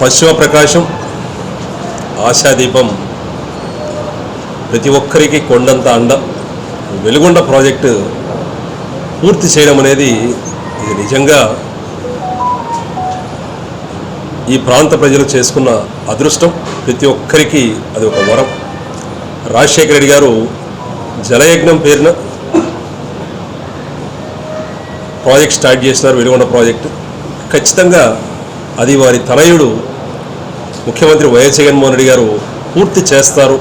పశ్చిమ ప్రకాశం ఆశాదీపం ప్రతి ఒక్కరికి కొండంత అండ. వెలుగొండ ప్రాజెక్టు పూర్తి చేయడం అనేది ఇది నిజంగా ఈ ప్రాంత ప్రజలు చేసుకున్న అదృష్టం. ప్రతి ఒక్కరికి అది ఒక వరం. రాజశేఖర రెడ్డి గారు జలయజ్ఞం పేరున ప్రాజెక్ట్ స్టార్ట్ చేసినారు, వెలుగొండ ప్రాజెక్టు. ఖచ్చితంగా అది వారి తనయుడు ముఖ్యమంత్రి వైఎస్ జగన్మోహన్ రెడ్డి గారు పూర్తి చేస్తారు,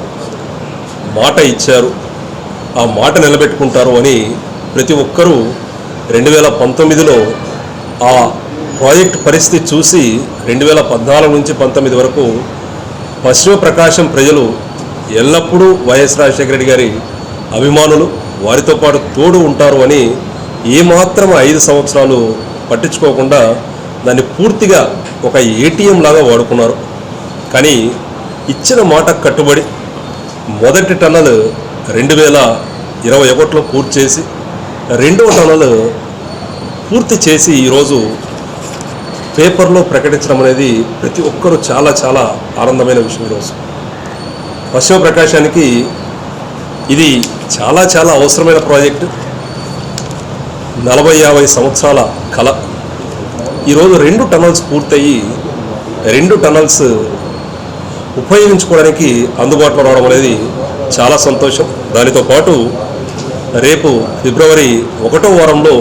మాట ఇచ్చారు, ఆ మాట నిలబెట్టుకుంటారు అని ప్రతి ఒక్కరూ 2019లో ఆ ప్రాజెక్ట్ పరిస్థితి చూసి 2014 నుంచి 19 వరకు పశ్చిమ ప్రకాశం ప్రజలు ఎల్లప్పుడూ వైఎస్ రాజశేఖర రెడ్డి గారి అభిమానులు, వారితో పాటు తోడు ఉంటారు అని ఏమాత్రం 5 సంవత్సరాలు పట్టించుకోకుండా దాన్ని పూర్తిగా ఒక ఏటీఎం లాగా వాడుకున్నారు. కానీ ఇచ్చిన మాట కట్టుబడి మొదటి టన్నల్ 2021లో పూర్తి చేసి రెండవ టన్నల్ పూర్తి చేసి ఈరోజు పేపర్లో ప్రకటించడం అనేది ప్రతి ఒక్కరూ చాలా చాలా ఆనందమైన విషయం. ఈరోజు పశ్చిమ ప్రకాశానికి ఇది చాలా చాలా అవసరమైన ప్రాజెక్టు. 40-50 సంవత్సరాల కళ. ఈరోజు 2 టన్నల్స్ పూర్తయ్యి 2 టన్నల్స్ ఉపయోగించుకోవడానికి అందుబాటులో రావడం అనేది చాలా సంతోషం. దానితో పాటు రేపు ఫిబ్రవరి 1వ వారంలో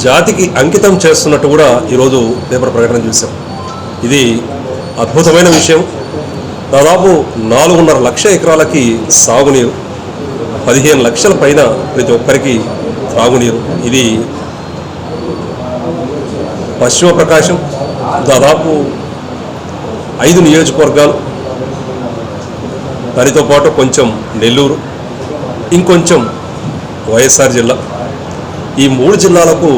జాతికి అంకితం చేస్తున్నట్టు కూడా ఈరోజు పేపర్ ప్రకటన చూసాం. ఇది అద్భుతమైన విషయం. దాదాపు 4.5 లక్షల ఎకరాలకి సాగునీరు, 15 లక్షల పైన ప్రతి ఒక్కరికి త్రాగునీరు. ఇది పశ్చిమ ప్రకాశం దాదాపు 5 నియోజకవర్గాలు, దానితో పాటు కొంచెం నెల్లూరు, ఇంకొంచెం వైఎస్ఆర్ జిల్లా, ఈ 3 జిల్లాలకు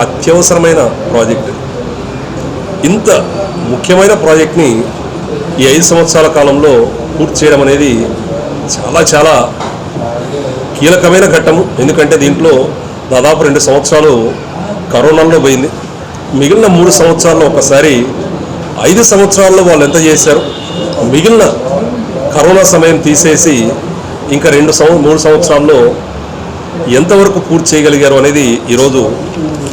అత్యవసరమైన ప్రాజెక్టు. ఇంత ముఖ్యమైన ప్రాజెక్ట్ని ఈ 5 సంవత్సరాల కాలంలో పూర్తి చేయడం అనేది చాలా చాలా కీలకమైన ఘట్టము. ఎందుకంటే దీంట్లో దాదాపు 2 సంవత్సరాలు కరోనాలో పోయింది. మిగిలిన 3 సంవత్సరాల్లో ఒకసారి 5 సంవత్సరాల్లో వాళ్ళు ఎంత చేశారు, మిగిలిన కరోనా సమయం తీసేసి ఇంకా 3 సంవత్సరాల్లో ఎంతవరకు పూర్తి చేయగలిగారు అనేది ఈరోజు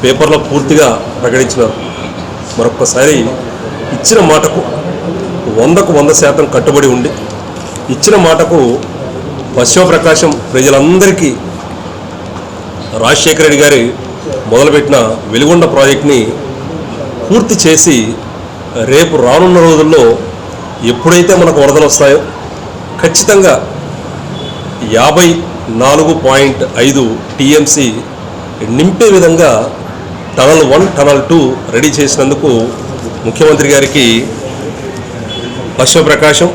పేపర్లో పూర్తిగా ప్రకటించినారు. మరొక్కసారి ఇచ్చిన మాటకు 100కు 100% కట్టుబడి ఉండి ఇచ్చిన మాటకు పశ్చిమ ప్రకాశం ప్రజలందరికీ రాజశేఖర రెడ్డి గారి మొదలుపెట్టిన వెలుగొండ ప్రాజెక్ట్ని పూర్తి చేసి రేపు రానున్న రోజుల్లో ఎప్పుడైతే మనకు వరదలు వస్తాయో ఖచ్చితంగా 54.5 టీఎంసీ నింపే విధంగా టనల్ 1, టనల్ 2 రెడీ చేసినందుకు ముఖ్యమంత్రి గారికి పశ్చిమ ప్రకాశం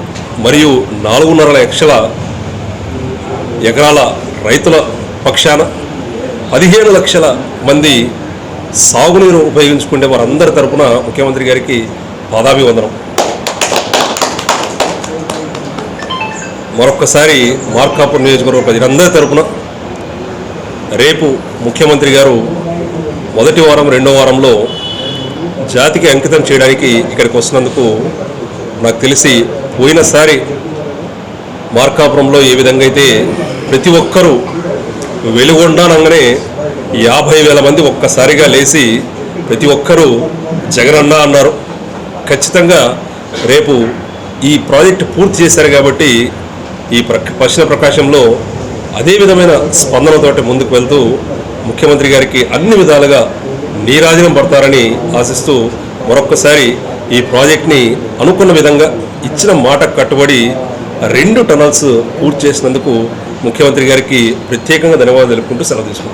మరియు 4.5 లక్షల ఎకరాల రైతుల పక్షాన 15 లక్షల మంది సాగునీరు ఉపయోగించుకుంటే వారందరి తరపున ముఖ్యమంత్రి గారికి పాదాభివందనం. మరొక్కసారి మార్కాపురం నియోజకవర్గ ప్రజలందరి తరపున రేపు ముఖ్యమంత్రి గారు మొదటి వారం 2వ వారంలో జాతికి అంకితం చేయడానికి ఇక్కడికి వస్తున్నందుకు నాకు తెలిసి పోయినసారి మార్కాపురంలో ఏ విధంగా అయితే ప్రతి ఒక్కరూ వెలుగొండనగానే 50,000 మంది ఒక్కసారిగా లేచి ప్రతి ఒక్కరూ జగనన్న అన్నారు. ఖచ్చితంగా రేపు ఈ ప్రాజెక్టు పూర్తి చేశారు కాబట్టి ఈ పశ్చిమ ప్రకాశంలో అదే విధమైన స్పందనతోటి ముందుకు వెళ్తూ ముఖ్యమంత్రి గారికి అన్ని విధాలుగా నీరాజనం పడతారని ఆశిస్తూ మరొక్కసారి ఈ ప్రాజెక్ట్ని అనుకున్న విధంగా ఇచ్చిన మాట కట్టుబడి 2 టనల్స్ పూర్తి చేసినందుకు ముఖ్యమంత్రి గారికి ప్రత్యేకంగా ధన్యవాదాలు తెలుపుకుంటూ సెలవు తీసుకుంటాం.